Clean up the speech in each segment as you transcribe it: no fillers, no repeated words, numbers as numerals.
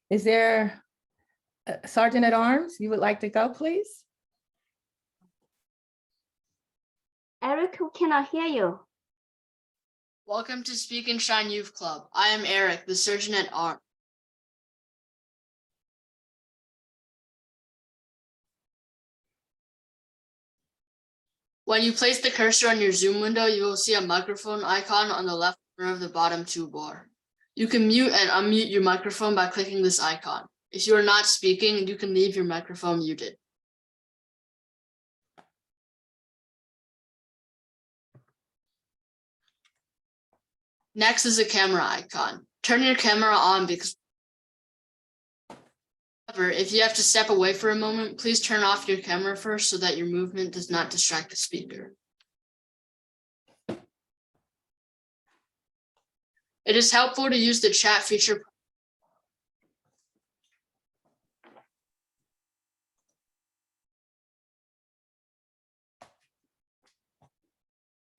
Is there a Sergeant at Arms? You would like to go, please? Eric, we cannot hear you. Welcome to Speak and Shine Youth Club. I am Eric, the Surgeon at Arms. When you place the cursor on your Zoom window, you will see a microphone icon on the left corner of the bottom toolbar. You can mute and unmute your microphone by clicking this icon. If you are not speaking, you can leave your microphone muted. Next is a camera icon. Turn your camera on because however, if you have to step away for a moment, please turn off your camera first so that your movement does not distract the speaker. It is helpful to use the chat feature.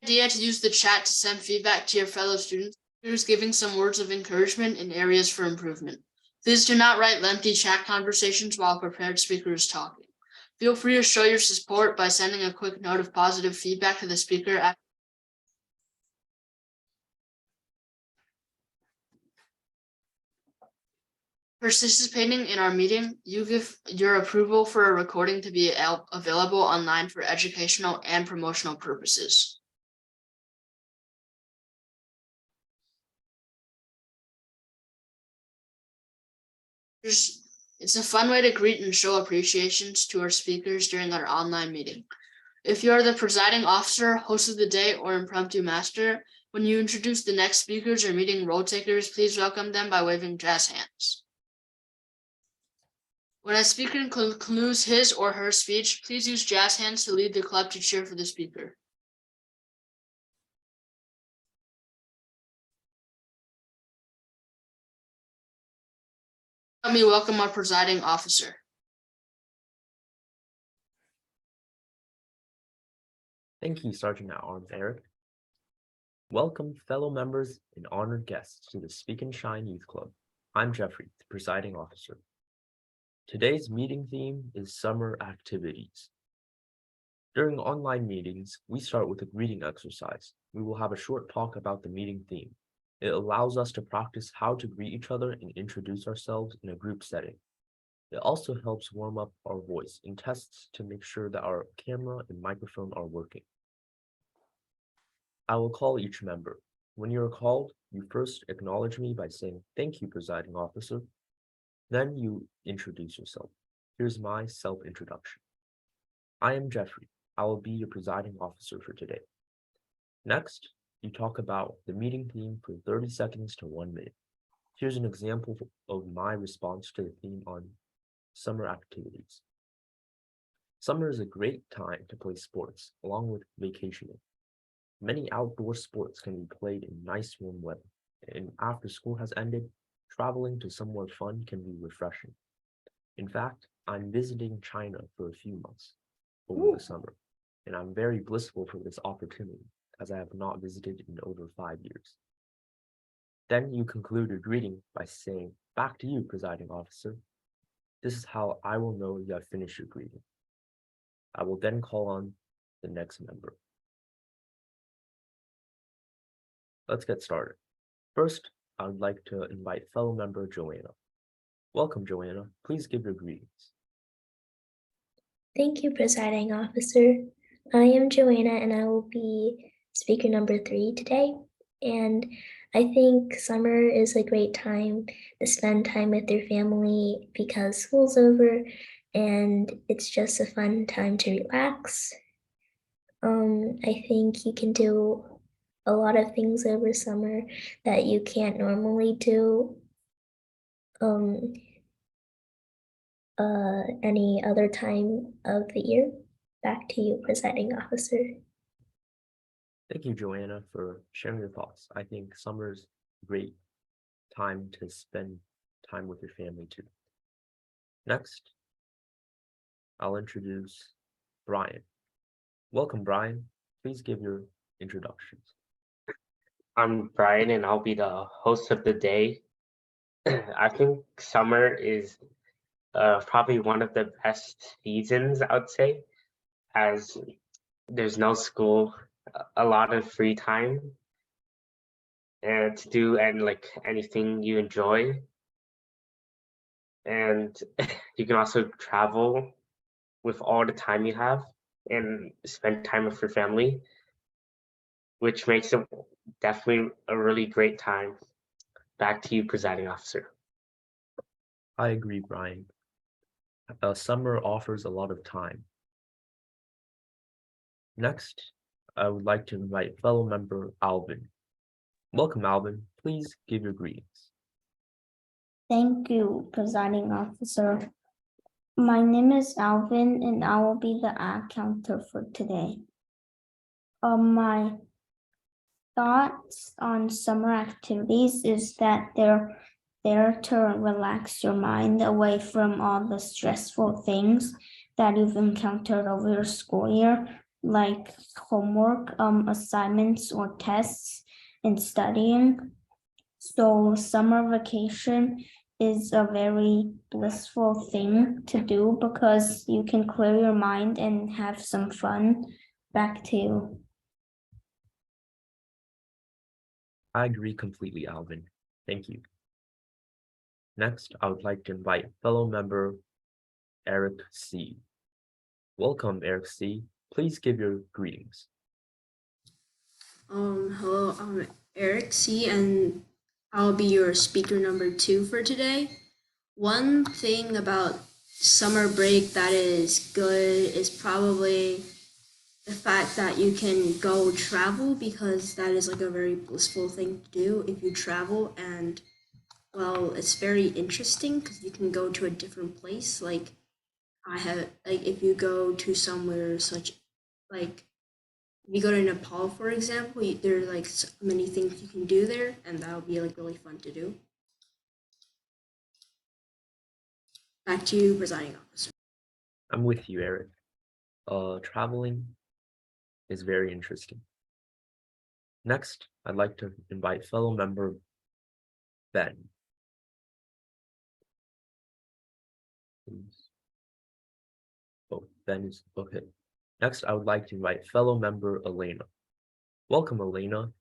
Idea to use the chat to send feedback to your fellow students, giving some words of encouragement and areas for improvement. Please do not write lengthy chat conversations while a prepared speaker is talking. Feel free to show your support by sending a quick note of positive feedback to the speaker after participating in our meeting. You give your approval for a recording to be available online for educational and promotional purposes. It's a fun way to greet and show appreciations to our speakers during our online meeting. If you are the presiding officer, host of the day, or impromptu master, when you introduce the next speakers or meeting role takers, please welcome them by waving jazz hands. When a speaker concludes his or her speech, please use jazz hands to lead the club to cheer for the speaker. Let me welcome our presiding officer. Thank you, Sergeant at Arms Eric. Welcome, fellow members and honored guests to the Speak and Shine Youth Club. I'm Jeffrey, the presiding officer. Today's meeting theme is summer activities. During online meetings, we start with a greeting exercise. We will have a short talk about the meeting theme. It allows us to practice how to greet each other and introduce ourselves in a group setting. It also helps warm up our voice and tests to make sure that our camera and microphone are working. I will call each member. When you are called, you first acknowledge me by saying, "Thank you, presiding officer." Then you introduce yourself. Here's my self-introduction. I am Jeffrey. I will be your presiding officer for today. Next, you talk about the meeting theme for 30 seconds to 1 minute. Here's an example of my response to the theme on summer activities. Summer is a great time to play sports, along with vacationing. Many outdoor sports can be played in nice warm weather, and after school has ended, traveling to somewhere fun can be refreshing. In fact, I'm visiting China for a few months over the summer, and I'm very blissful for this opportunity, as I have not visited in over 5 years. Then you conclude your greeting by saying, "Back to you, presiding officer." This is how I will know you have finished your greeting. I will then call on the next member. Let's get started. First, I would like to invite fellow member Johanna. Welcome, Johanna. Please give your greetings. Thank you, presiding officer. I am Joanna and I will be speaker number 3 today. And I think summer is a great time to spend time with your family because school's over and it's just a fun time to relax. I think you can do a lot of things over summer that you can't normally do any other time of the year. Back to you, presiding officer. Thank you, Joanna, for sharing your thoughts. I think summer's a great time to spend time with your family too. Next, I'll introduce Brian. Welcome, Brian. Please give your introductions. I'm Brian and I'll be the host of the day. I think summer is probably one of the best seasons, I would say, as there's no school, a lot of free time to do and like anything you enjoy. And you can also travel with all the time you have and spend time with your family, which makes it definitely a really great time. Back to you, presiding officer. I agree, Brian. Summer offers a lot of time. Next, I would like to invite fellow member Alvin. Welcome, Alvin. Please give your greetings. Thank you, presiding officer. My name is Alvin and I will be the ad counter for today. My thoughts on summer activities is that they're there to relax your mind away from all the stressful things that you've encountered over your school year, like homework, assignments or tests and studying. So summer vacation is a very blissful thing to do because you can clear your mind and have some fun. Back to you. I agree completely, Alvin. Thank you. Next, I would like to invite fellow member Eric C. Welcome, Eric C. Please give your greetings. Hello, I'm Eric C, and I'll be your speaker number 2 for today. One thing about summer break that is good is probably the fact that you can go travel, because that is like a very blissful thing to do if you travel. And well, it's very interesting because you can go to a different place. Like if you go to somewhere such like if you go to Nepal, for example, there are like so many things you can do there, and that'll be like really fun to do. Back to you, presiding officer. I'm with you, Eric. Traveling is very interesting. Next, I'd like to invite fellow member Ben. Please. Oh, Ben is okay. Next, I would like to invite fellow member Elena. Welcome, Elena.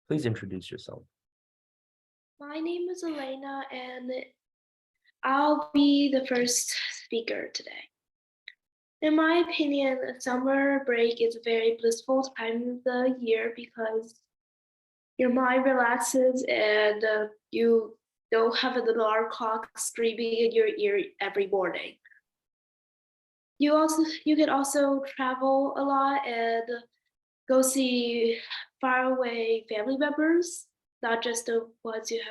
Please introduce yourself. My name is Elena, and I'll be the first speaker today. In my opinion, summer break is a very blissful time of the year because your mind relaxes and you don't have an alarm clock screaming in your ear every morning. You can also travel a lot and go see faraway family members, not just the ones you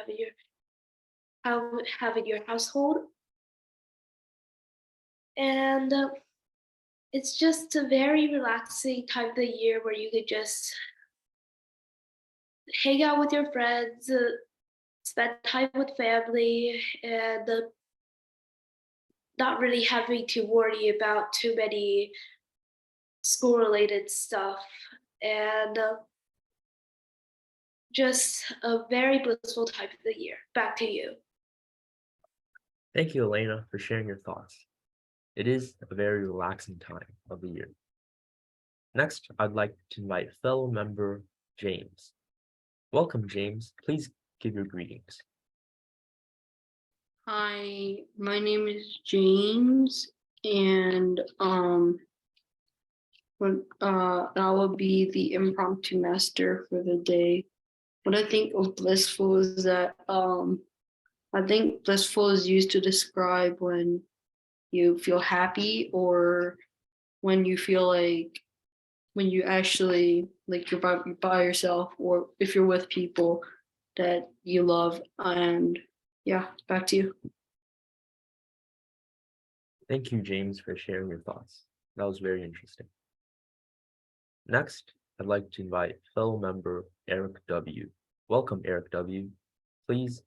have in your household. And it's just a very relaxing time of the year where you could just hang out with your friends, spend time with family, and not really having to worry about too many school-related stuff. And just a very blissful time of the year. Back to you. Thank you, Elena, for sharing your thoughts. It is a very relaxing time of the year. Next, I'd like to invite fellow member James. Welcome, James. Please give your greetings. Hi, my name is James, and I will be the impromptu master for the day. What I think of blissful is that I think blissful is used to describe when you feel happy, or when you feel like when you actually like you're by yourself, or if you're with people that you love. And yeah, back to you. Thank you, James, for sharing your thoughts. That was very interesting. Next, I'd like to invite fellow member Eric W. Welcome, Eric W. Please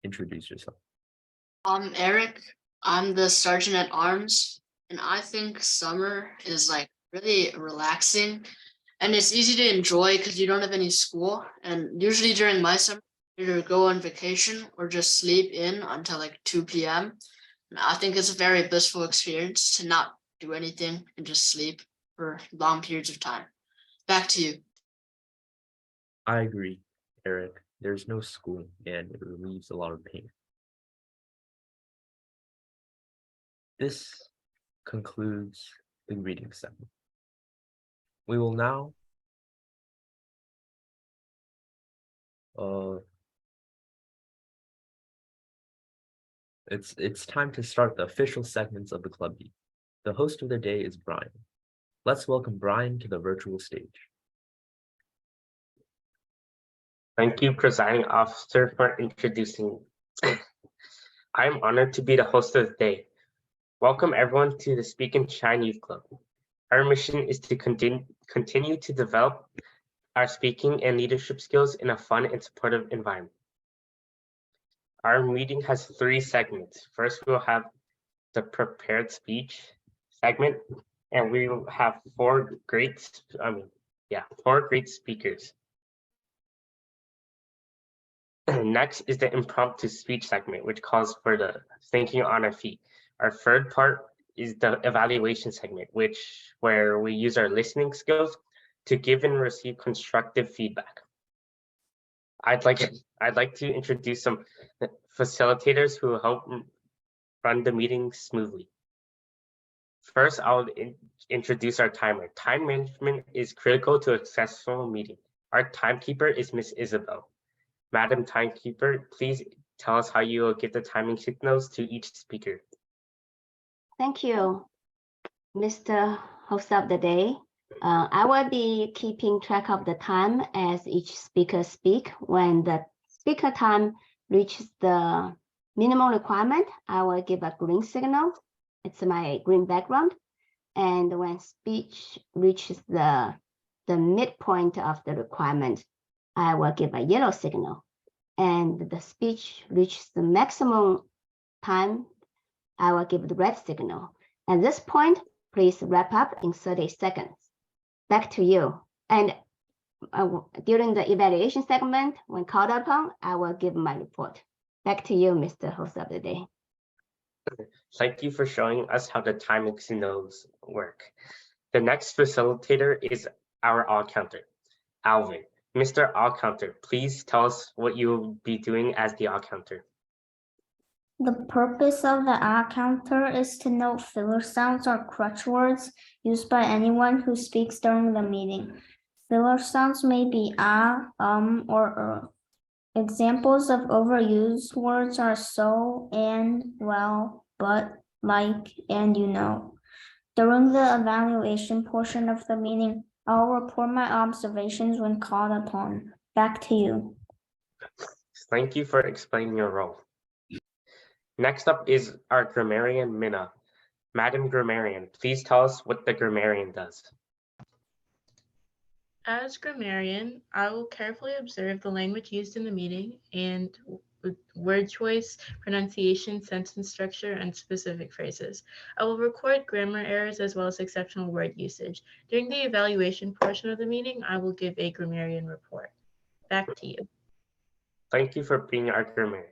introduce yourself. I'm Eric. I'm the sergeant at arms, and I think summer is like really relaxing, and it's easy to enjoy because you don't have any school. And usually during my summer, either go on vacation or just sleep in until like 2 p.m. And I think it's a very blissful experience to not do anything and just sleep for long periods of time. Back to you. I agree, Eric. There's no school and it relieves a lot of pain. This concludes the reading segment. We will now it's time to start the official segments of the club meeting. The host of the day is Brian. Let's welcome Brian to the virtual stage. Thank you, Presiding Officer, for introducing. I am honored to be the host of the day. Welcome everyone to the Speak and Shine Youth Club. Our mission is to continue to develop our speaking and leadership skills in a fun and supportive environment. Our meeting has 3 segments. First, we'll have the prepared speech segment, and we will have 4 great speakers. Next is the impromptu speech segment, which calls for the thinking on our feet. Our third part is the evaluation segment, where we use our listening skills to give and receive constructive feedback. I'd like to introduce some facilitators who will help run the meeting smoothly. First, I'll introduce our timer. Time management is critical to a successful meeting. Our timekeeper is Miss Isabel. Madam Timekeeper, please tell us how you will give the timing signals to each speaker. Thank you, Mr. Host of the day. I will be keeping track of the time as each speaker speak. When the speaker time reaches the minimum requirement, I will give a green signal. It's my green background. And when speech reaches the midpoint of the requirement, I will give a yellow signal. And the speech reaches the maximum time, I will give the red signal. At this point, please wrap up in 30 seconds. Back to you. And during the evaluation segment, when called upon, I will give my report. Back to you, Mr. Host of the day. Thank you for showing us how the timing signals work. The next facilitator is our all counter, Alvin. Mr. All Counter, please tell us what you will be doing as the all counter. The purpose of the all counter is to note filler sounds or crutch words used by anyone who speaks during the meeting. Filler sounds may be or Examples of overused words are so, and, well, but, like, and you know. During the evaluation portion of the meeting, I'll report my observations when called upon. Back to you. Thank you for explaining your role. Next up is our grammarian, Minna. Madam Grammarian, please tell us what the grammarian does. As grammarian, I will carefully observe the language used in the meeting and word choice, pronunciation, sentence structure, and specific phrases. I will record grammar errors as well as exceptional word usage. During the evaluation portion of the meeting, I will give a grammarian report. Back to you. Thank you for being our grammarian.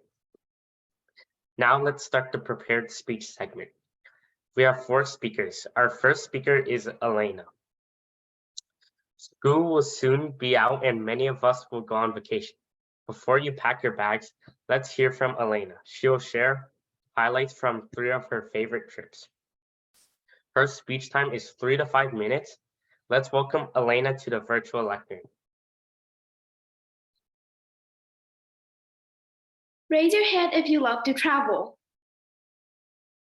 Now let's start the prepared speech segment. We have 4 speakers. Our first speaker is Elena. School will soon be out and many of us will go on vacation. Before you pack your bags, let's hear from Elena. She'll share highlights from 3 of her favorite trips. Her speech time is 3 to 5 minutes. Let's welcome Elena to the virtual lectern. Raise your hand if you love to travel.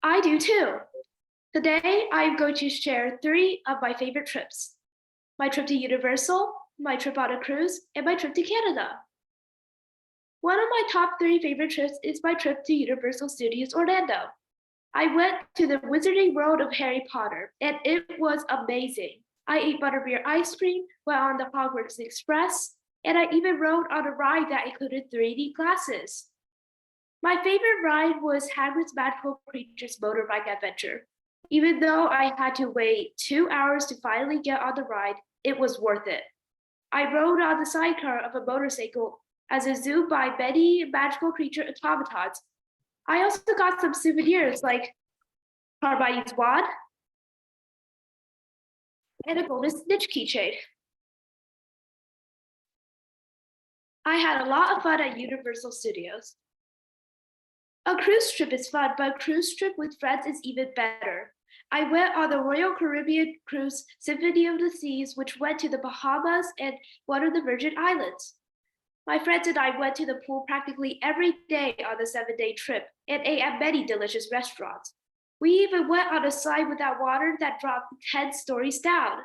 I do too. Today, I'm going to share 3 of my favorite trips. My trip to Universal, my trip on a cruise, and my trip to Canada. One of my top 3 favorite trips is my trip to Universal Studios Orlando. I went to the Wizarding World of Harry Potter, and it was amazing. I ate butterbeer ice cream, went on the Hogwarts Express, and I even rode on a ride that included 3D glasses. My favorite ride was Hagrid's Magical Creatures Motorbike Adventure. Even though I had to wait 2 hours to finally get on the ride, it was worth it. I rode on the sidecar of a motorcycle as a zoo by Betty Magical Creature Automatons. I also got some souvenirs like Carbide's wad and a golden snitch keychain. I had a lot of fun at Universal Studios. A cruise trip is fun, but a cruise trip with friends is even better. I went on the Royal Caribbean Cruise Symphony of the Seas, which went to the Bahamas and one of the Virgin Islands. My friends and I went to the pool practically every day on the 7-day trip and ate at many delicious restaurants. We even went on a slide without water that dropped 10 stories down.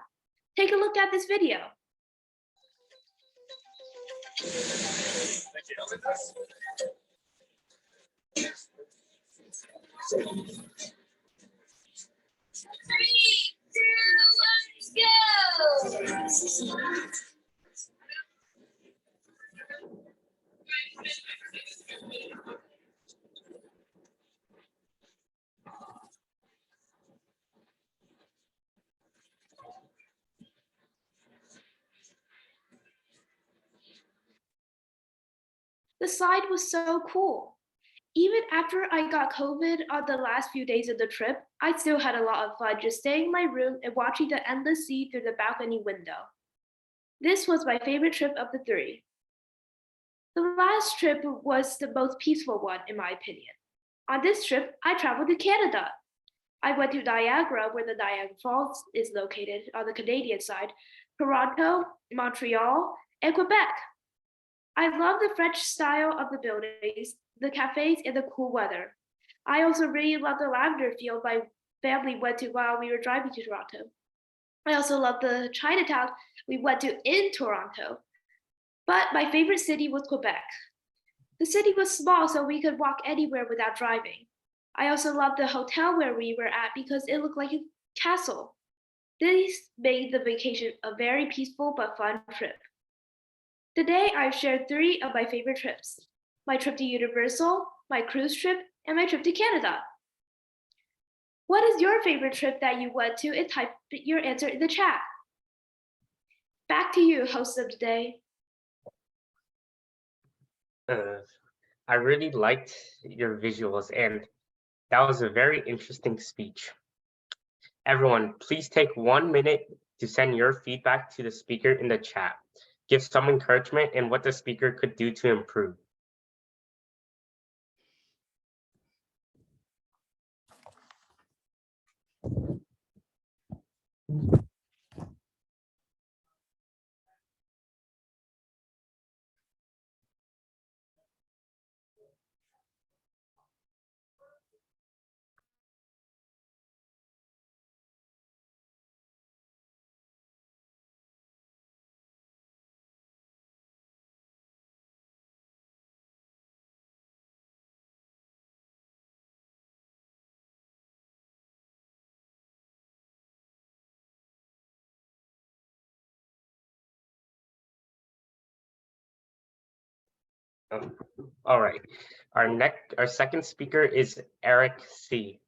Take a look at this video. Three, two, 1, go! The slide was so cool. Even after I got COVID on the last few days of the trip, I still had a lot of fun just staying in my room and watching the endless sea through the balcony window. This was my favorite trip of the 3. The last trip was the most peaceful one, in my opinion. On this trip, I traveled to Canada. I went to Niagara, where the Niagara Falls is located on the Canadian side, Toronto, Montreal, and Quebec. I love the French style of the buildings, the cafes, and the cool weather. I also really love the lavender field my family went to while we were driving to Toronto. I also love the Chinatown we went to in Toronto. But my favorite city was Quebec. The city was small, so we could walk anywhere without driving. I also loved the hotel where we were at because it looked like a castle. This made the vacation a very peaceful but fun trip. Today, I've shared 3 of my favorite trips: my trip to Universal, my cruise trip, and my trip to Canada. What is your favorite trip that you went to, and type your answer in the chat. Back to you, host of the day. I really liked your visuals, and that was a very interesting speech. Everyone, please take 1 minute to send your feedback to the speaker in the chat. Give some encouragement and what the speaker could do to improve. All right, our second speaker is Eric C.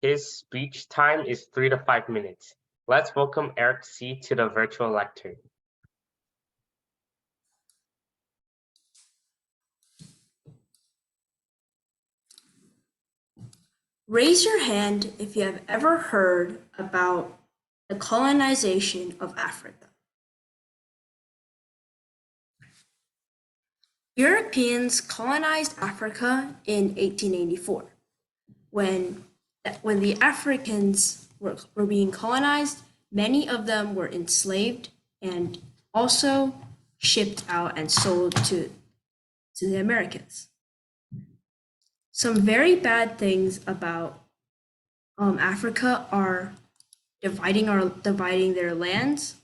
His speech time is 3 to 5 minutes. Let's welcome Eric C. to the virtual lectern. Raise your hand if you have ever heard about the colonization of Africa. Europeans colonized Africa in 1884. When the Africans were being colonized, many of them were enslaved and also shipped out and sold to the Americans. Some very bad things about Africa are dividing their lands,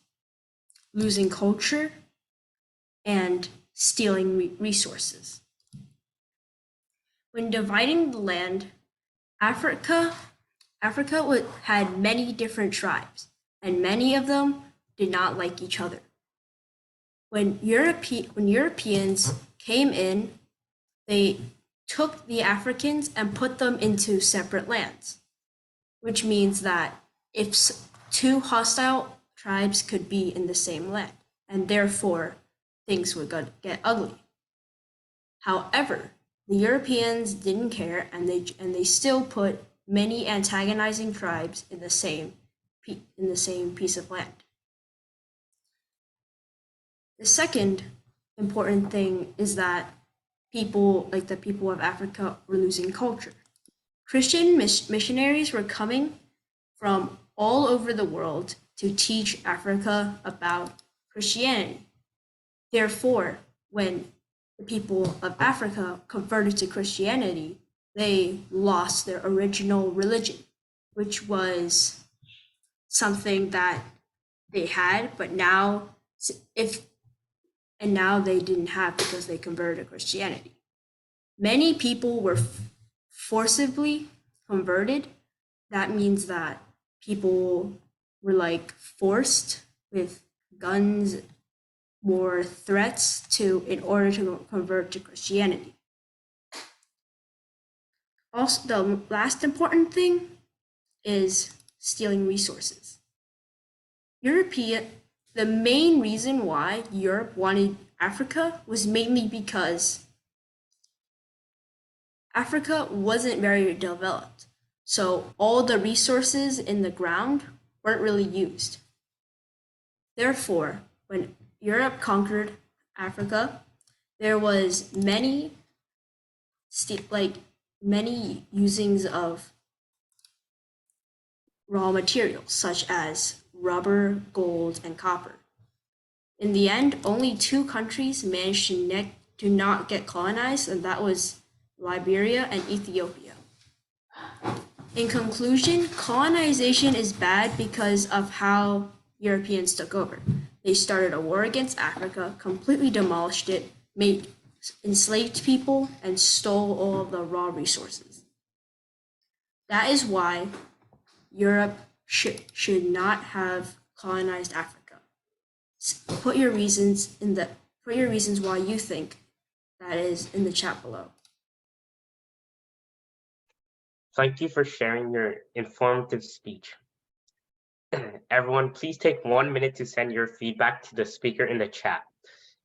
losing culture, and stealing resources. When dividing the land, Africa had many different tribes, and many of them did not like each other. When Europeans came in, they took the Africans and put them into separate lands, which means that if 2 hostile tribes could be in the same land, and therefore things would get ugly. However, the Europeans didn't care, and they still put many antagonizing tribes in the same piece of land. The second important thing is that people, like the people of Africa, were losing culture. Christian missionaries were coming from all over the world to teach Africa about Christianity. Therefore, when the people of Africa converted to Christianity, they lost their original religion, which was something that they had, but now now they didn't have because they converted to Christianity. Many people were forcibly converted. That means that people were like forced with guns or threats in order to convert to Christianity. Also, the last important thing is stealing resources. The main reason why Europe wanted Africa was mainly because Africa wasn't very developed, so all the resources in the ground weren't really used. Therefore, when Europe conquered Africa, there was many usings of raw materials such as rubber, gold, and copper. In the end, only 2 countries managed to not get colonized, and that was Liberia and Ethiopia. In conclusion, colonization is bad because of how Europeans took over. They started a war against Africa, completely demolished it, enslaved people, and stole all of the raw resources. That is why Europe should not have colonized Africa. Put your reasons why you think that is in the chat below. Thank you for sharing your informative speech. Everyone, please take 1 minute to send your feedback to the speaker in the chat.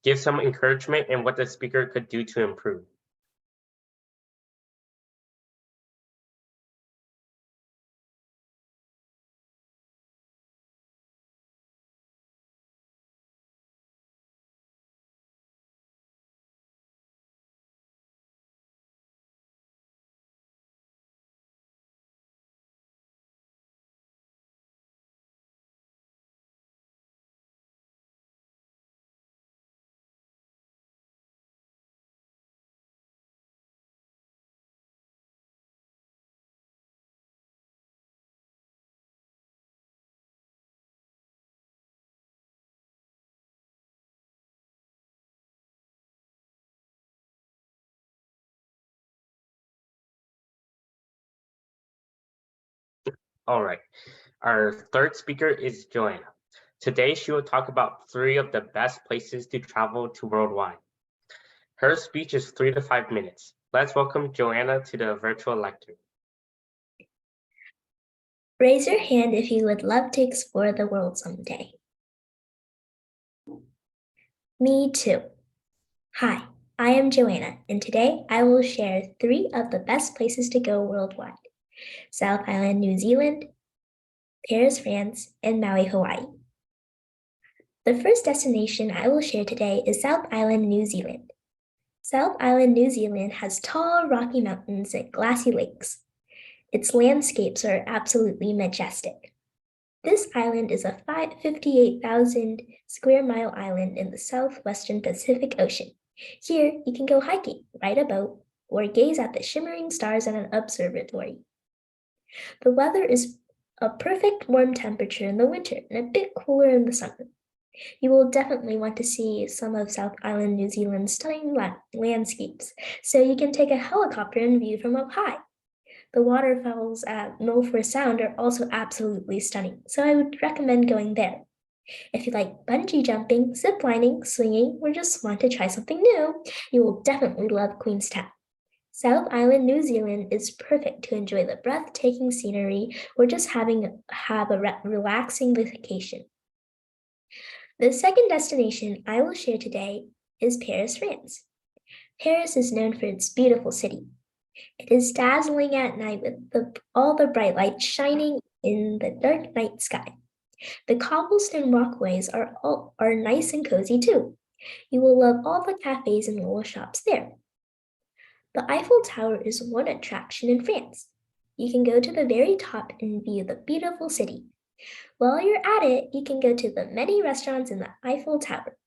Give some encouragement and what the speaker could do to improve. All right, our third speaker is Johanna. Today, she will talk about 3 of the best places to travel to worldwide. Her speech is 3 to 5 minutes. Let's welcome Johanna to the virtual lecture. Raise your hand if you would love to explore the world someday. Me too. Hi, I am Joanna, and today I will share 3 of the best places to go worldwide: South Island, New Zealand, Paris, France, and Maui, Hawaii. The first destination I will share today is South Island, New Zealand. South Island, New Zealand has tall, rocky mountains and glassy lakes. Its landscapes are absolutely majestic. This island is a 58,000 square mile island in the southwestern Pacific Ocean. Here, you can go hiking, ride a boat, or gaze at the shimmering stars at an observatory. The weather is a perfect warm temperature in the winter and a bit cooler in the summer. You will definitely want to see some of South Island, New Zealand's stunning landscapes, so you can take a helicopter and view from up high. The waterfalls at Milford Sound are also absolutely stunning, so I would recommend going there. If you like bungee jumping, zip lining, swinging, or just want to try something new, you will definitely love Queenstown. South Island, New Zealand is perfect to enjoy the breathtaking scenery or just have a relaxing vacation. The second destination I will share today is Paris, France. Paris is known for its beautiful city. It is dazzling at night with all the bright lights shining in the dark night sky. The cobblestone walkways are nice and cozy too. You will love all the cafes and little shops there. The Eiffel Tower is one attraction in France. You can go to the very top and view the beautiful city. While you're at it, you can go to the many restaurants in the Eiffel Tower.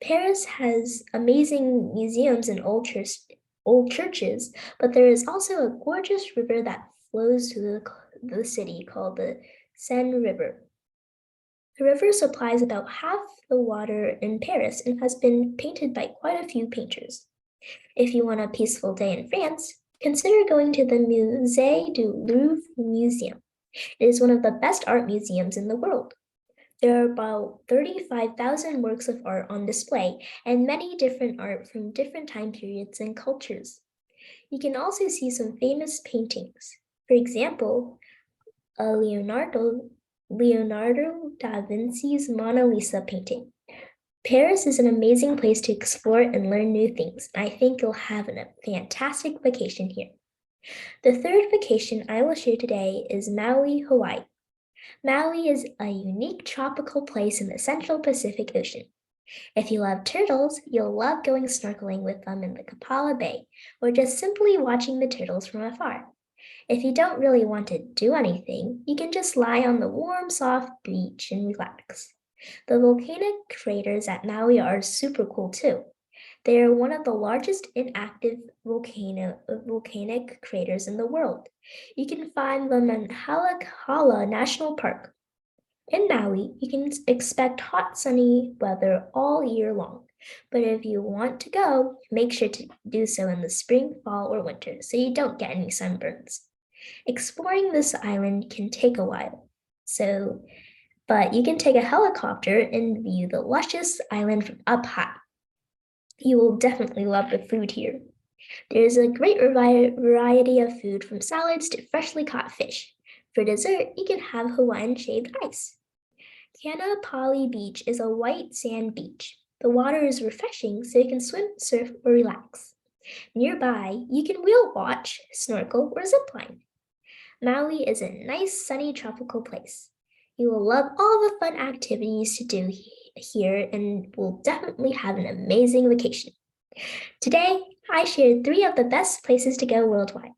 Paris has amazing museums and old churches, but there is also a gorgeous river that flows through the city called the Seine River. The river supplies about half the water in Paris and has been painted by quite a few painters. If you want a peaceful day in France, consider going to the Musée du Louvre Museum. It is one of the best art museums in the world. There are about 35,000 works of art on display and many different art from different time periods and cultures. You can also see some famous paintings. For example, Leonardo da Vinci's Mona Lisa painting. Paris is an amazing place to explore and learn new things. I think you'll have a fantastic vacation here. The third vacation I will share today is Maui, Hawaii. Maui is a unique tropical place in the Central Pacific Ocean. If you love turtles, you'll love going snorkeling with them in the Kapala Bay, or just simply watching the turtles from afar. If you don't really want to do anything, you can just lie on the warm, soft beach and relax. The volcanic craters at Maui are super cool too. They are one of the largest inactive volcanic craters in the world. You can find them in Haleakala National Park. In Maui, you can expect hot, sunny weather all year long. But if you want to go, make sure to do so in the spring, fall, or winter so you don't get any sunburns. Exploring this island can take a while, but you can take a helicopter and view the luscious island from up high. You will definitely love the food here. There is a great variety of food from salads to freshly caught fish. For dessert, you can have Hawaiian shaved ice. Kanapali Beach is a white sand beach. The water is refreshing so you can swim, surf, or relax. Nearby, you can whale watch, snorkel, or zipline. Maui is a nice, sunny, tropical place. You will love all the fun activities to do here and will definitely have an amazing vacation. Today, I shared 3 of the best places to go worldwide: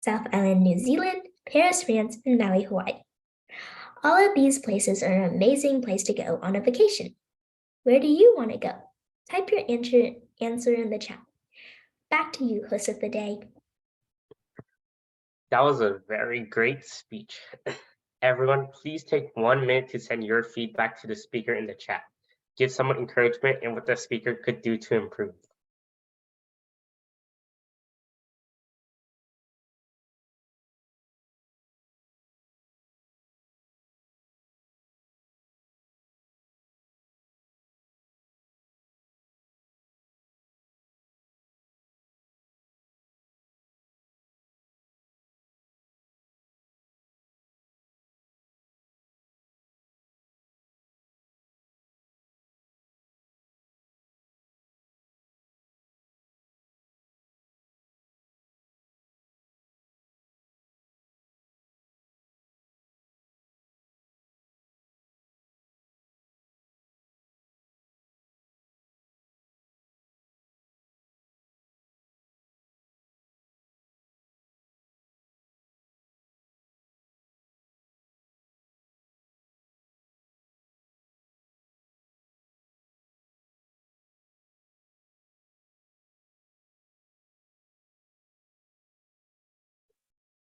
South Island, New Zealand, Paris, France, and Maui, Hawaii. All of these places are an amazing place to go on a vacation. Where do you want to go? Type your answer in the chat. Back to you, host of the day. That was a very great speech. Everyone, please take 1 minute to send your feedback to the speaker in the chat. Give someone encouragement and what the speaker could do to improve.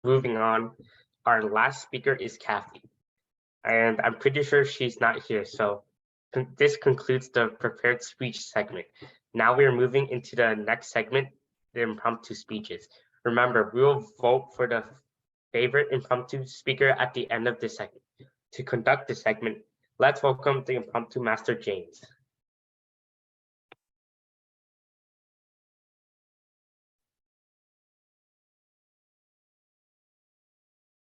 Moving on, our last speaker is Kathy, and I'm pretty sure she's not here, so this concludes the prepared speech segment. Now we are moving into the next segment, the impromptu speeches. Remember, we will vote for the favorite impromptu speaker at the end of this segment. To conduct this segment, let's welcome the impromptu master, James.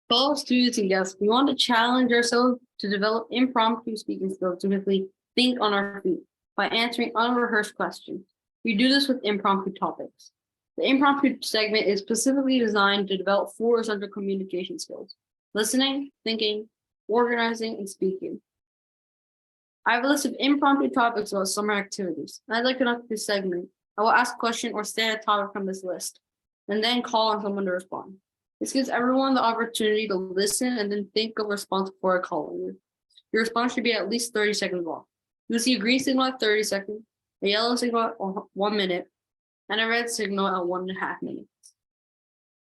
Fellow students and guests, we want to challenge ourselves to develop impromptu speaking skills to quickly think on our feet by answering unrehearsed questions. We do this with impromptu topics. The impromptu segment is specifically designed to develop 4 essential communication skills: listening, thinking, organizing, and speaking. I have a list of impromptu topics about summer activities. I'd like to conduct this segment. I will ask a question or state a topic from this list, and then call on someone to respond. This gives everyone the opportunity to listen and then think of a response before I call on you. Your response should be at least 30 seconds long. You'll see a green signal at 30 seconds, a yellow signal at 1 minute, and a red signal at 1.5 minutes.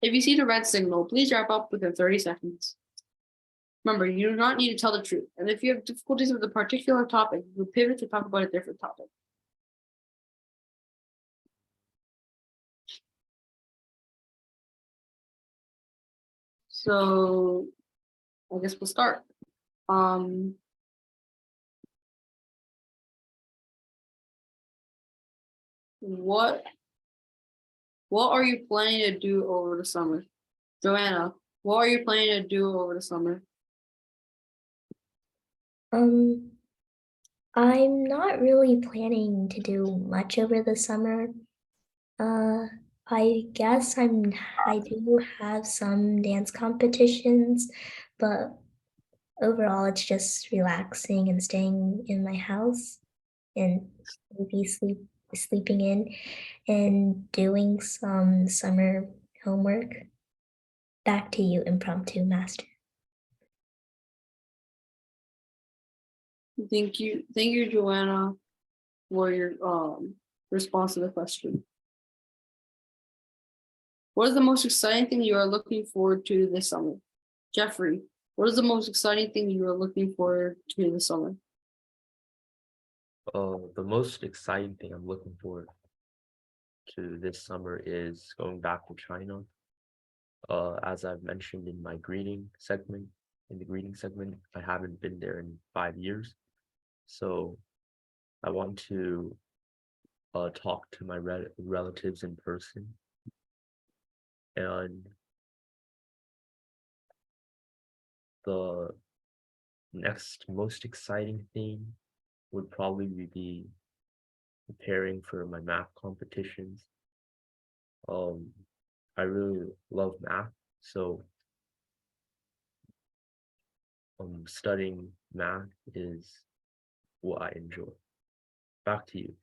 If you see the red signal, please wrap up within 30 seconds. Remember, you do not need to tell the truth, and if you have difficulties with a particular topic, you will pivot to talk about a different topic. So, I guess we'll start. What are you planning to do over the summer? Johanna, what are you planning to do over the summer? I'm not really planning to do much over the summer. I guess I do have some dance competitions, but overall it's just relaxing and staying in my house and maybe sleeping in and doing some summer homework. Back to you, impromptu master. Thank you, Johanna, for your response to the question. What is the most exciting thing you are looking forward to this summer? Jeffrey, what is the most exciting thing you are looking forward to this summer? The most exciting thing I'm looking forward to this summer is going back to China. As I've mentioned in my greeting segment, I haven't been there in 5 years. So I want to talk to my relatives in person. And the next most exciting thing would probably be preparing for my math competitions. I really love math, so studying math is what I enjoy. Back to you.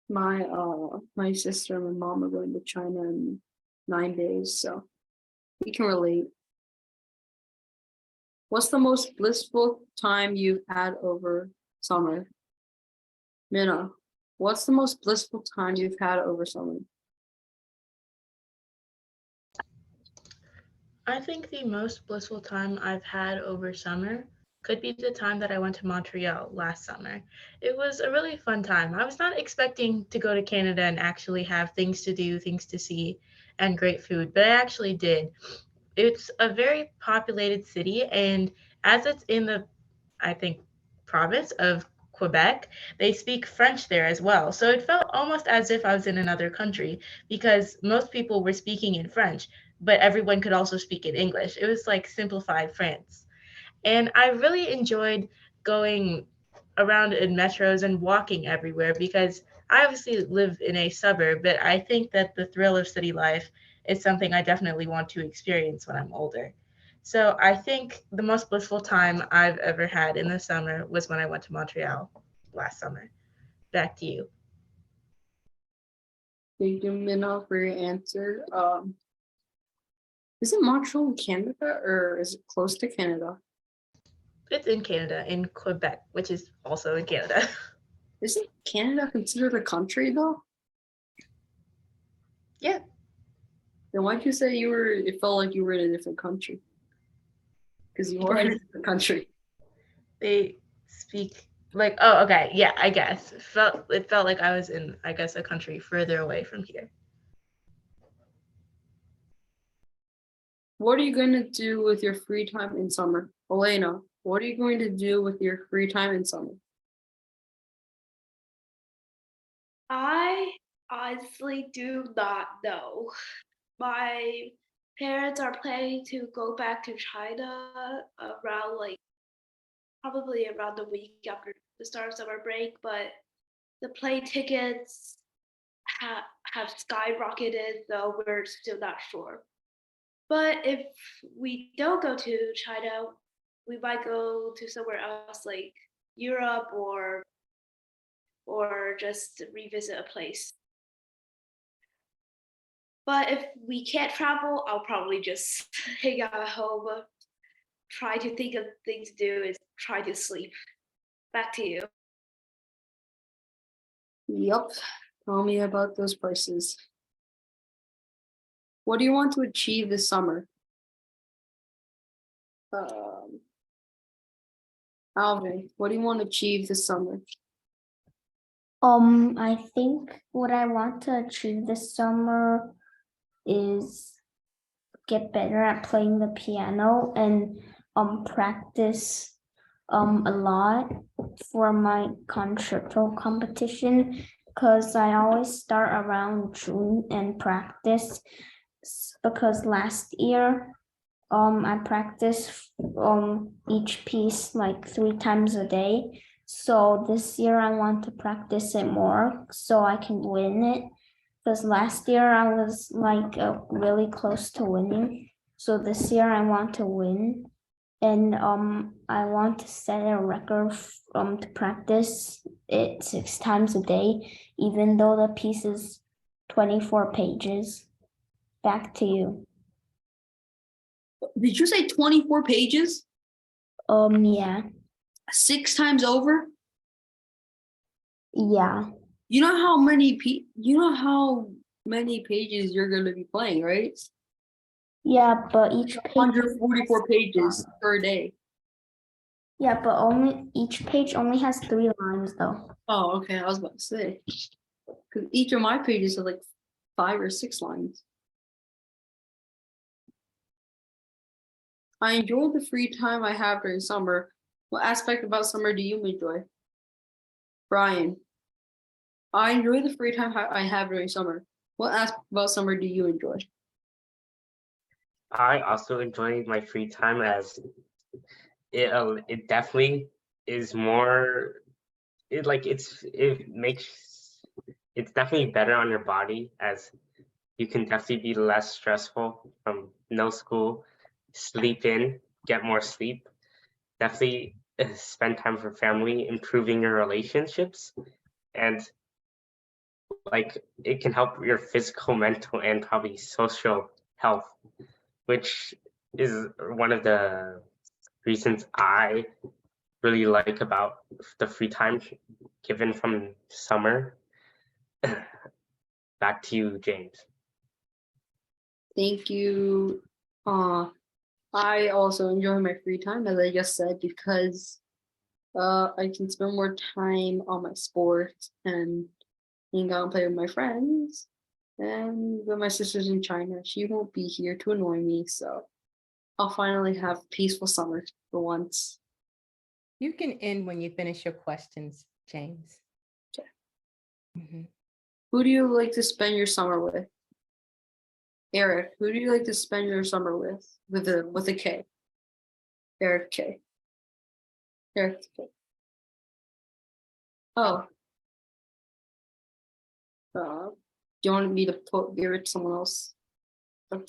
My sister and my mom are going to China in 9 days, so we can relate. What's the most blissful time you've had over summer? Minna, what's the most blissful time you've had over summer? I think the most blissful time I've had over summer could be the time that I went to Montreal last summer. It was a really fun time. I was not expecting to go to Canada and actually have things to do, things to see, and great food, but I actually did. It's a very populated city, and as it's in the, I think, province of Quebec, they speak French there as well. So it felt almost as if I was in another country because most people were speaking in French, but everyone could also speak in English. It was like simplified France. And I really enjoyed going around in metros and walking everywhere because I obviously live in a suburb, but I think that the thrill of city life is something I definitely want to experience when I'm older. So I think the most blissful time I've ever had in the summer was when I went to Montreal last summer. Back to you. Thank you, Minna, for your answer. Is it Montreal in Canada or is it close to Canada? It's in Canada, in Quebec, which is also in Canada. Isn't Canada considered a country though? Yeah. Then why'd you say it felt like you were in a different country? Because you are in a different country. They speak like, oh, okay, yeah, I guess. It felt like I was in, I guess, a country further away from here. What are you going to do with your free time in summer? Elena, what are you going to do with your free time in summer? I honestly do not know. My parents are planning to go back to China around probably around the week after the start of summer break, but the plane tickets have skyrocketed, though we're still not sure. But if we don't go to China, we might go to somewhere else like Europe or just revisit a place. But if we can't travel, I'll probably just hang out at home, try to think of things to do, and try to sleep. Back to you. Yup. Tell me about those prices. What do you want to achieve this summer? Alvin, what do you want to achieve this summer? I think what I want to achieve this summer is get better at playing the piano and practice a lot for my concerto competition, because I always start around June and practice, because last year I practiced each piece like 3 times a day. So this year I want to practice it more so I can win it, because last year I was like really close to winning. So this year I want to win, and I want to set a record to practice it 6 times a day, even though the piece is 24 pages. Back to you. Did you say 24 pages? Yeah. 6 times over? Yeah. You know how many pages you're going to be playing, right? Yeah, but each page 144 pages per day. Yeah, but each page only has 3 lines though. Oh, okay. I was about to say, because each of my pages are like 5 or 6 lines. I enjoy the free time I have during summer. What aspect about summer do you enjoy? Brian, I enjoy the free time I have during summer. What aspect about summer do you enjoy? I also enjoy my free time, as it definitely is more, it's definitely better on your body, as you can definitely be less stressful from no school, sleep in, get more sleep, definitely spend time for family, improving your relationships, and like it can help your physical, mental, and probably social health, which is one of the reasons I really like about the free time given from summer. Back to you, James. Thank you. I also enjoy my free time, as I just said, because I can spend more time on my sports and hang out and play with my friends. And when my sister's in China, she won't be here to annoy me, so I'll finally have peaceful summer for once. You can end when you finish your questions, James. Okay. Mhm. Who do you like to spend your summer with? Eric, who do you like to spend your summer with? With a K. Eric K. Eric K. Oh. Do you want me to give it to someone else?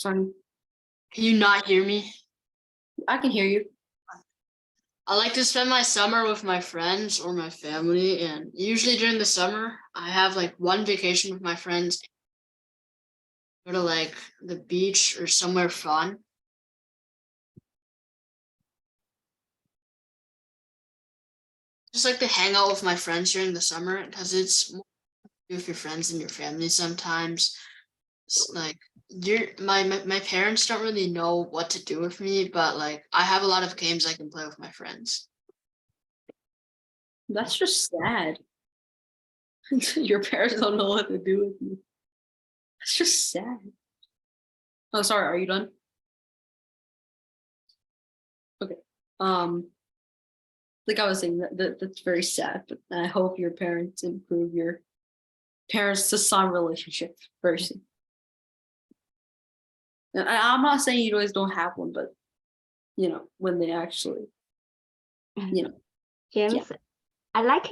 Can you not hear me? I can hear you. I like to spend my summer with my friends or my family, and usually during the summer, I have like one vacation with my friends. Go to like the beach or somewhere fun. Just like to hang out with my friends during the summer, because it's more with your friends and your family sometimes. It's like my parents don't really know what to do with me, but like I have a lot of games I can play with my friends. That's just sad. Your parents don't know what to do with you. That's just sad. Oh, sorry. Are you done? Okay. Like I was saying, that's very sad. But I hope your parents improve your parents to son relationship very soon. And I'm not saying you guys don't have one, but when they actually, James, Yeah. I like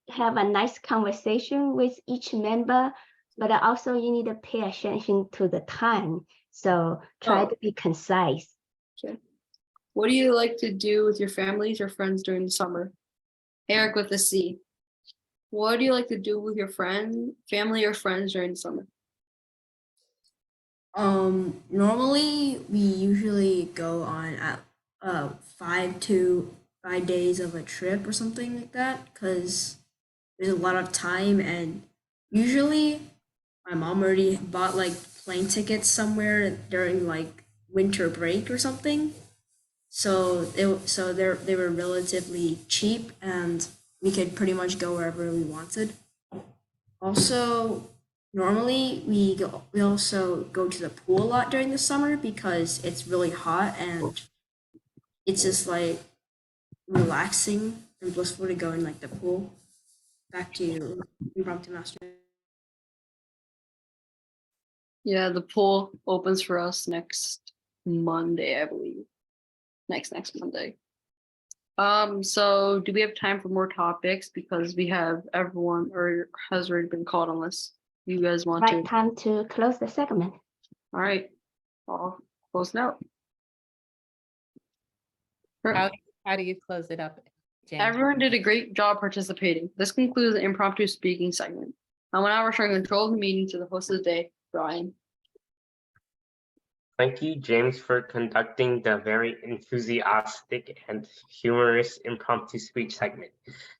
have a nice conversation with each member, but also you need to pay attention to the time. So try to be concise. Okay. What do you like to do with your families or friends during the summer? Eric with a C. What do you like to do with your family or friends during the summer? Normally we usually go on 5 days of a trip or something like that because there's a lot of time, and usually my mom already bought like plane tickets somewhere during like winter break or something. So they were relatively cheap and we could pretty much go wherever we wanted. Also, normally we also go to the pool a lot during the summer because it's really hot and it's just like relaxing and blissful to go in like the pool. Back to you, impromptu master. Yeah, the pool opens for us next Monday, I believe. Next Monday. So do we have time for more topics? Because we have everyone or has already been called unless you guys want Right, time to close the segment. All right. I'll close now. How do you close it up, James? Everyone did a great job participating. This concludes the impromptu speaking segment. I will now return control of the meeting to the host of the day, Brian. Thank you, James, for conducting the very enthusiastic and humorous impromptu speech segment.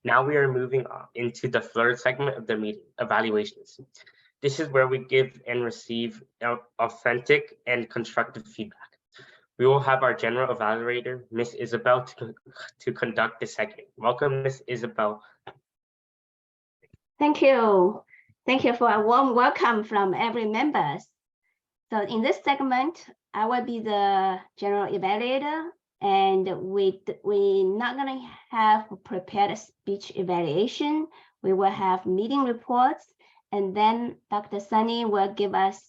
Now we are moving on into the third segment of the meeting, evaluations. This is where we give and receive authentic and constructive feedback. We will have our general evaluator, Miss Isabel, to conduct the segment. Welcome, Miss Isabel. Thank you. Thank you for a warm welcome from every member. So in this segment, I will be the general evaluator, and we're not going to have prepared a speech evaluation. We will have meeting reports, and then Dr. Sunny will give us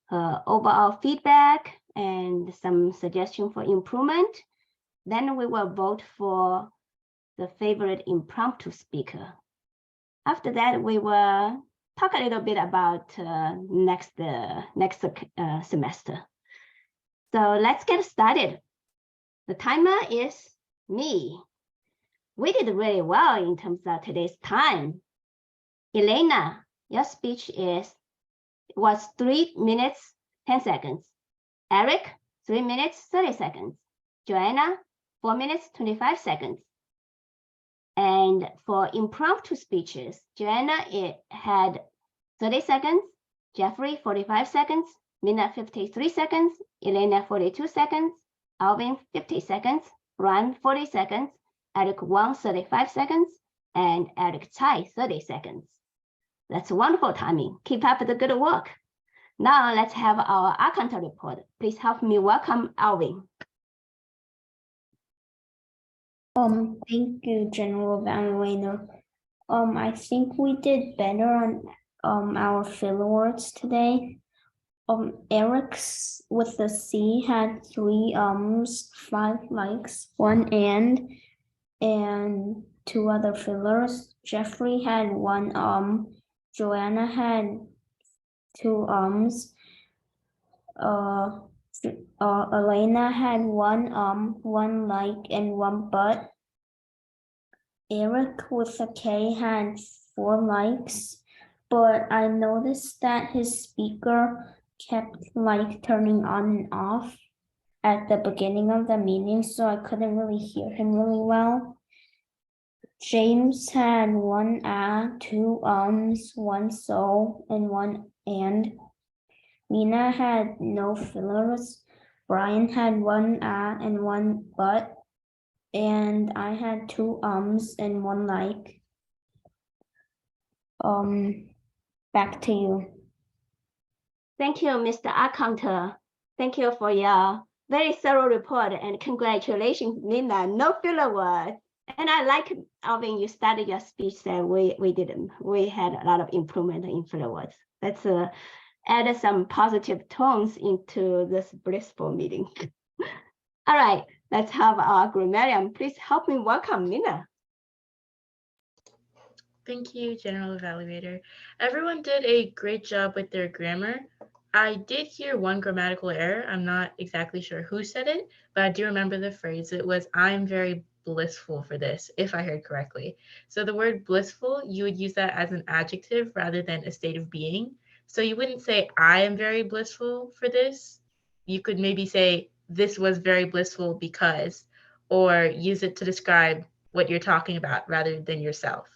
overall feedback and some suggestion for improvement. Then we will vote for the favorite impromptu speaker. After that, we will talk a little bit about next semester. So let's get started. The timer is me. We did really well in terms of today's time. Elena, your speech was 3 minutes, 10 seconds. Eric, 3 minutes, 30 seconds. Johanna, 4 minutes, 25 seconds. And for impromptu speeches, Johanna had 30 seconds, Jeffrey 45 seconds, Mina 53 seconds, Elena 42 seconds, Alvin 50 seconds, Ron 40 seconds, Eric Wang 35 seconds, and Eric Tsai 30 seconds. That's wonderful timing. Keep up the good work. Now let's have our account report. Please help me welcome Alvin. Thank you, General Evaluator. I think we did better on our fill awards today. Eric's with the C had 3 5 likes, 1 and 2 other fillers. Jeffrey had 1 Joanna had 2 Elena had 1 like and 1 but. Eric with a K had 4 likes, but I noticed that his speaker kept like turning on and off at the beginning of the meeting, so I couldn't really hear him really well. James had 1 2 1 so, and 1 and. Mina had no fillers. Brian had 1 and 1 but. And I had 2 and 1 like. Back to you. Thank you, Mr. Accountant. Thank you for your very thorough report, and congratulations, Nina. No filler words. And I like, Alvin, you started your speech saying we had a lot of improvement in filler words. Let's add some positive tones into this blissful meeting. All right, let's have our grammarian. Please help me welcome Nina. Thank you, General Evaluator. Everyone did a great job with their grammar. I did hear one grammatical error. I'm not exactly sure who said it, but I do remember the phrase. It was, I'm very blissful for this, if I heard correctly. So the word blissful, you would use that as an adjective rather than a state of being. So you wouldn't say, I am very blissful for this. You could maybe say, this was very blissful because, or use it to describe what you're talking about rather than yourself.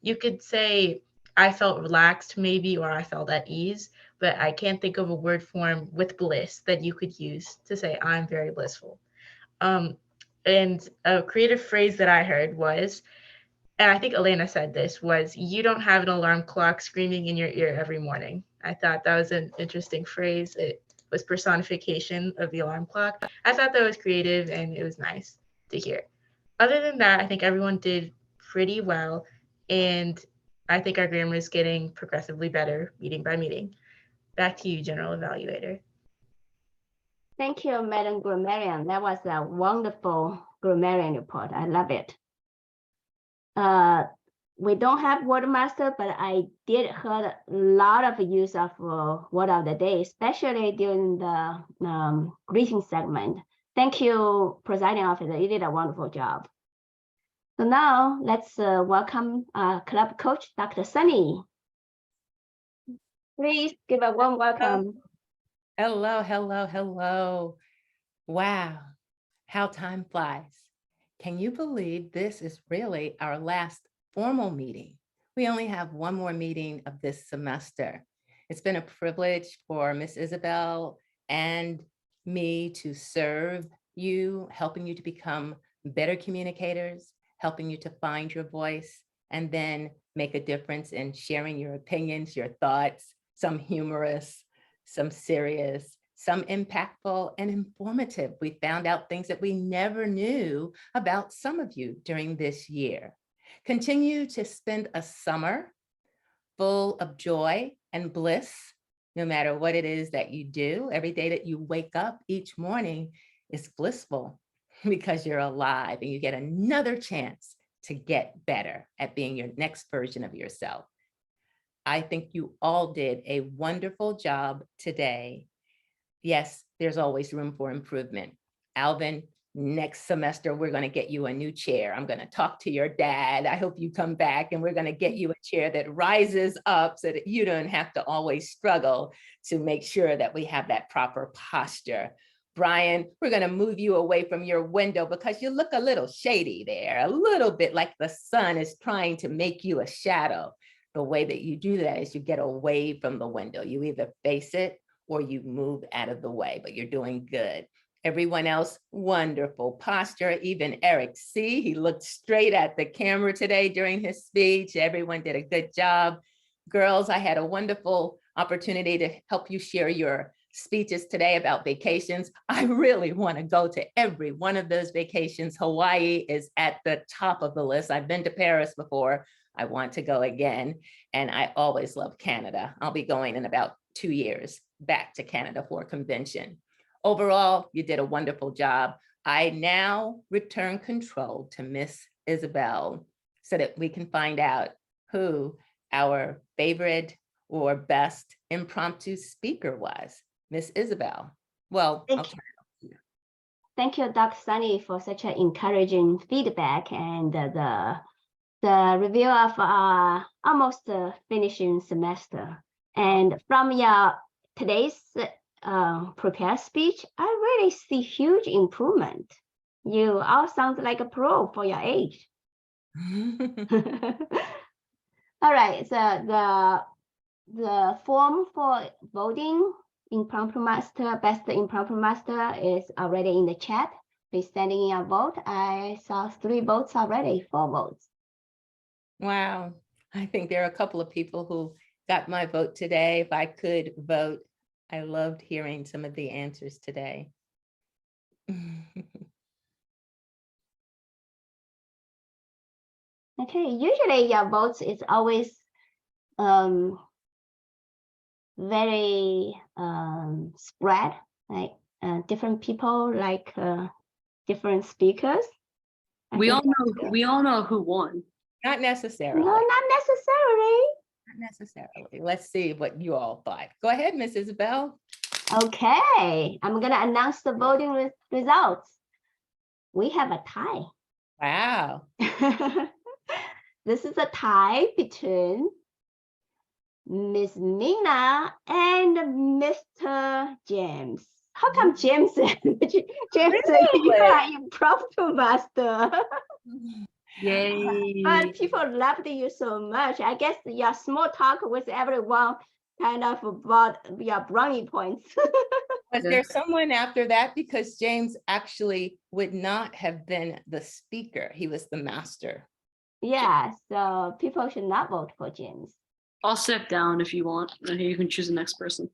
You could say, I felt relaxed maybe, or I felt at ease, but I can't think of a word form with bliss that you could use to say, I'm very blissful. And a creative phrase that I heard was, and I think Elena said this, was, you don't have an alarm clock screaming in your ear every morning. I thought that was an interesting phrase. It was personification of the alarm clock. I thought that was creative and it was nice to hear. Other than that, I think everyone did pretty well. And I think our grammar is getting progressively better meeting by meeting. Back to you, General Evaluator. Thank you, Madam Grammarian. That was a wonderful grammarian report. I love it. We don't have word master, but I did heard a lot of use of word of the day, especially during the greeting segment. Thank you, presiding officer. You did a wonderful job. So now let's welcome club coach, Dr. Sunny. Please give a warm welcome. Hello, hello, hello. Wow, how time flies. Can you believe this is really our last formal meeting? We only have one more meeting of this semester. It's been a privilege for Miss Isabel and me to serve you, helping you to become better communicators, helping you to find your voice, and then make a difference in sharing your opinions, your thoughts, some humorous, some serious, some impactful and informative. We found out things that we never knew about some of you during this year. Continue to spend a summer full of joy and bliss, no matter what it is that you do. Every day that you wake up each morning is blissful because you're alive and you get another chance to get better at being your next version of yourself. I think you all did a wonderful job today. Yes, there's always room for improvement. Alvin, next semester, we're going to get you a new chair. I'm going to talk to your dad. I hope you come back and we're going to get you a chair that rises up so that you don't have to always struggle to make sure that we have that proper posture. Brian, we're going to move you away from your window because you look a little shady there, a little bit like the sun is trying to make you a shadow. The way that you do that is you get away from the window. You either face it or you move out of the way, but you're doing good. Everyone else, wonderful posture. Even Eric C., he looked straight at the camera today during his speech. Everyone did a good job. Girls, I had a wonderful opportunity to help you share your speeches today about vacations. I really want to go to every one of those vacations. Hawaii is at the top of the list. I've been to Paris before. I want to go again. And I always love Canada. I'll be going in about 2 years back to Canada for a convention. Overall, you did a wonderful job. I now return control to Miss Isabel so that we can find out who our favorite or best impromptu speaker was. Miss Isabel. Well, Thank you, Dr. Sunny, for such an encouraging feedback and the review of almost finishing semester. And from your today's prepared speech, I really see huge improvement. You all sound like a pro for your age. All right, so the form for voting impromptu master, best impromptu master is already in the chat. Please send in your vote. I saw 3 votes already, 4 votes. Wow, I think there are a couple of people who got my vote today. If I could vote, I loved hearing some of the answers today. Okay, usually your votes is always very spread, like different people, like different speakers. We all know who won. Not necessarily. No, not necessarily. Not necessarily. Let's see what you all thought. Go ahead, Miss Isabel. Okay, I'm gonna announce the voting results. We have a tie. Wow. This is a tie between Miss Nina and Mr. James. How come James? James, you are impromptu master. Yay. But people loved you so much. I guess your small talk with everyone kind of brought your brownie points. Was there someone after that? Because James actually would not have been the speaker. He was the master. Yeah, so people should not vote for James. I'll step down if you want, and you can choose the next person.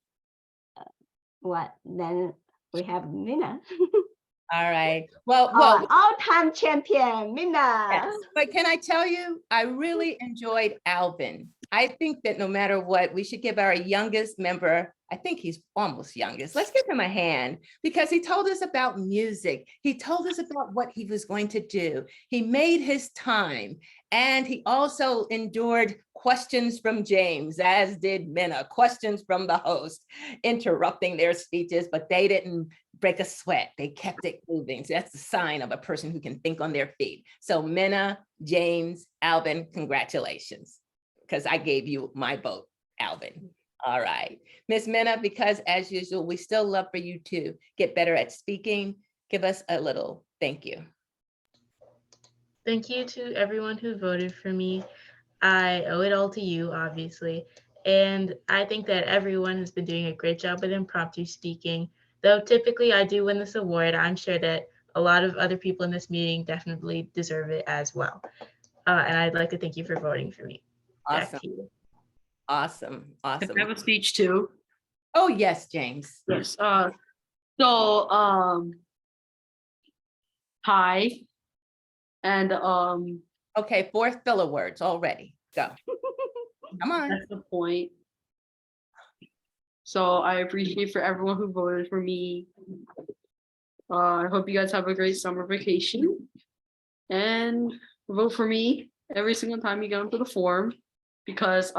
What? Then we have Mina. All right. Well, Our all-time champion, Mina. yes. But can I tell you, I really enjoyed Alvin. I think that no matter what, we should give our youngest member, I think he's almost youngest. Let's give him a hand because he told us about music. He told us about what he was going to do. He made his time and he also endured questions from James, as did Minna, questions from the host, interrupting their speeches, but they didn't break a sweat. They kept it moving. So that's the sign of a person who can think on their feet. So Minna, James, Alvin, congratulations. Because I gave you my vote, Alvin. All right. Miss Minna, because as usual, we still love for you to get better at speaking. Give us a little thank you. Thank you to everyone who voted for me. I owe it all to you, obviously. And I think that everyone has been doing a great job with impromptu speaking. Though typically I do win this award, I'm sure that a lot of other people in this meeting definitely deserve it as well. And I'd like to thank you for voting for me. Back Awesome. to you. Awesome. Awesome. I have a speech too. Oh, yes, James. Yes. Hi. And Okay, 4 filler words already. Go. Come on. that's the point. So I appreciate for everyone who voted for me. I hope you guys have a great summer vacation and vote for me every single time you get onto the form because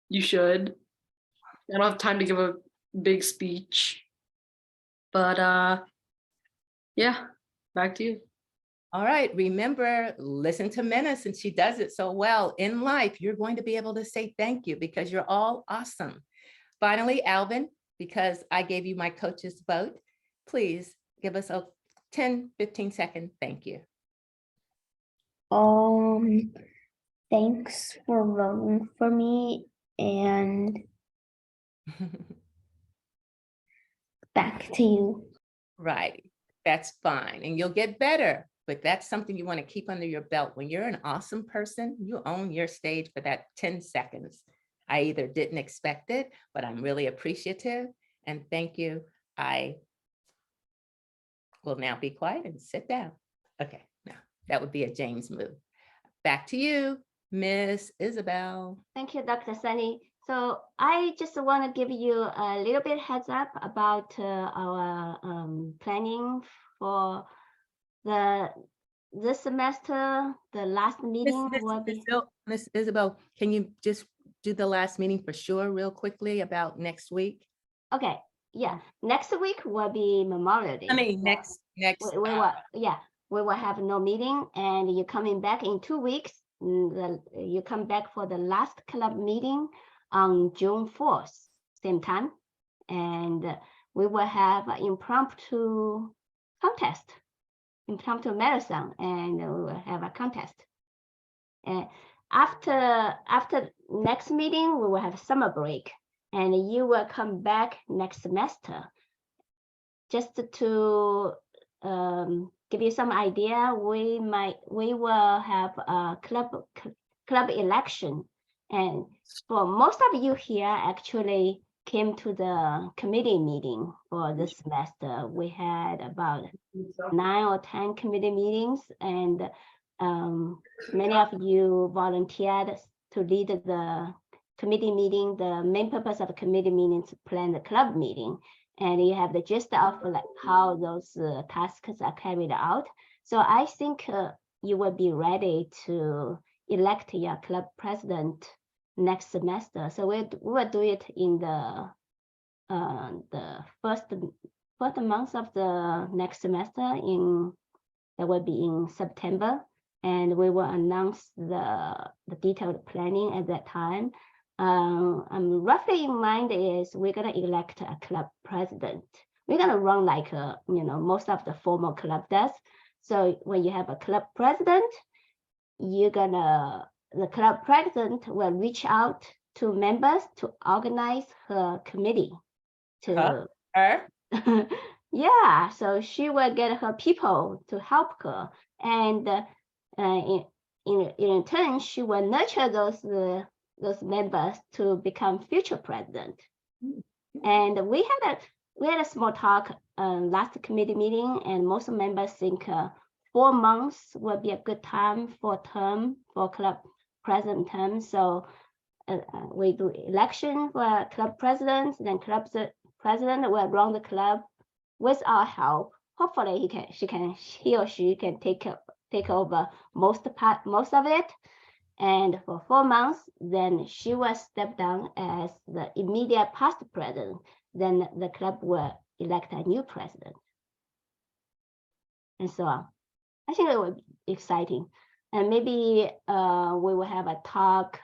you should. I don't have time to give a big speech, but yeah, back to you. All right, remember, listen to Minna since she does it so well. In life, you're going to be able to say thank you because you're all awesome. Finally, Alvin, because I gave you my coach's vote, please give us a 10, 15-second thank you. Thanks for voting for me and back to you. Right, that's fine. And you'll get better, but that's something you want to keep under your belt. When you're an awesome person, you own your stage for that 10 seconds. I either didn't expect it, but I'm really appreciative and thank you. I will now be quiet and sit down. Okay, now that would be a James move. Back to you, Miss Isabel. Thank you, Dr. Sunny. So I just want to give you a little bit heads up about our planning for this semester. The last meeting will be. Miss Isabel, can you just do the last meeting for sure real quickly about next week? Okay, yeah, next week will be Memorial Day. I mean, next. We will have no meeting and you're coming back in 2 weeks. You come back for the last club meeting on June 4th, same time. And we will have an impromptu contest, impromptu marathon, and we will have a contest. And after next meeting, we will have summer break and you will come back next semester. Just to give you some idea, we will have a club election, and for most of you here actually came to the committee meeting for this semester. We had about 9 or 10 committee meetings, and many of you volunteered to lead the committee meeting. The main purpose of the committee meeting is to plan the club meeting. And you have the gist of like how those tasks are carried out. So I think you will be ready to elect your club president next semester. So we will do it in the first month of the next semester. That will be in September, and we will announce the detailed planning at that time. Roughly in mind is we're gonna elect a club president. We're gonna run like most of the formal club does. So when you have a club president, the club president will reach out to members to organize her committee. Her? Yeah, so she will get her people to help her, and in turn, she will nurture those members to become future president. And we had a small talk last committee meeting, and most members think 4 months will be a good time for club president term. So we do election for club president, then club president will run the club with our help. Hopefully he or she can take over most of it. And for 4 months, then she will step down as the immediate past president. Then the club will elect a new president, and so on. I think it will be exciting, and maybe we will have a talk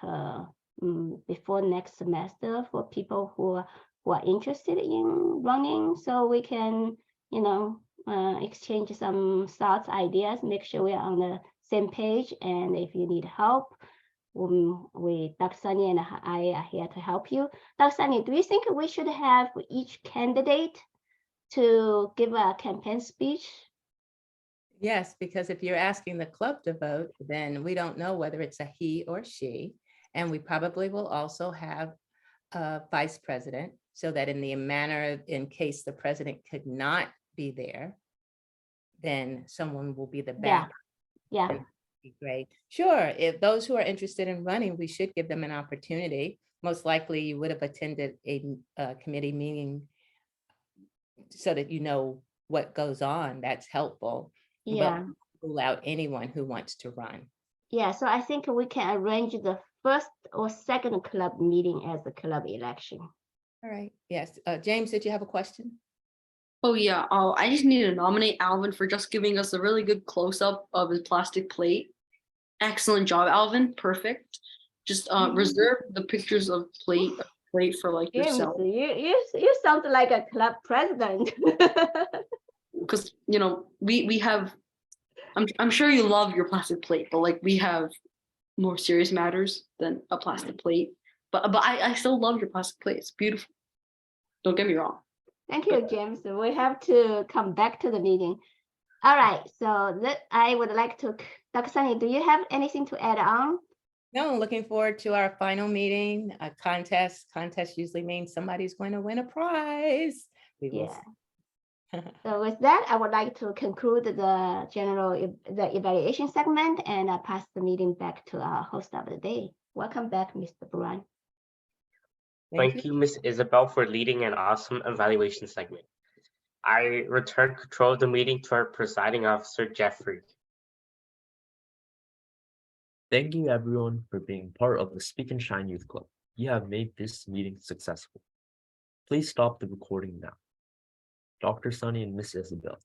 before next semester for people who are interested in running, so we can exchange some thoughts, ideas, make sure we are on the same page. And if you need help, Dr. Sunny and I are here to help you. Dr. Sunny, do you think we should have each candidate to give a campaign speech? Yes, because if you're asking the club to vote, then we don't know whether it's a he or she. And we probably will also have a vice president, so that in case the president could not be there, then someone will be the backup. Yeah. That'd be great. Sure. If those who are interested in running, we should give them an opportunity. Most likely you would have attended a committee meeting so that you know what goes on. That's helpful. Yeah. But rule out anyone who wants to run. Yeah, so I think we can arrange the first or second club meeting as the club election. All right. Yes. James, did you have a question? Oh yeah, I just need to nominate Alvin for just giving us a really good close-up of his plastic plate. Excellent job, Alvin. Perfect. Just reserve the pictures of plate for like James, yourself. you sound like a club president. Because we have, I'm sure you love your plastic plate, but like we have more serious matters than a plastic plate. But I still love your plastic plate. It's beautiful. Don't get me wrong. Thank you, James. We have to come back to the meeting. All right, so I would like to, Dr. Sunny, do you have anything to add on? No, looking forward to our final meeting, a contest. Contest usually means somebody's going to win a prize. We will see. So with that, I would like to conclude the evaluation segment and pass the meeting back to our host of the day. Welcome back, Mr. Buran. Thank you, Ms. Isabel, for leading an awesome evaluation segment. I return control of the meeting to our presiding officer, Jeffrey. Thank you, everyone, for being part of the Speak and Shine Youth Club. You have made this meeting successful. Please stop the recording now. Dr. Sunny and Ms. Isabel,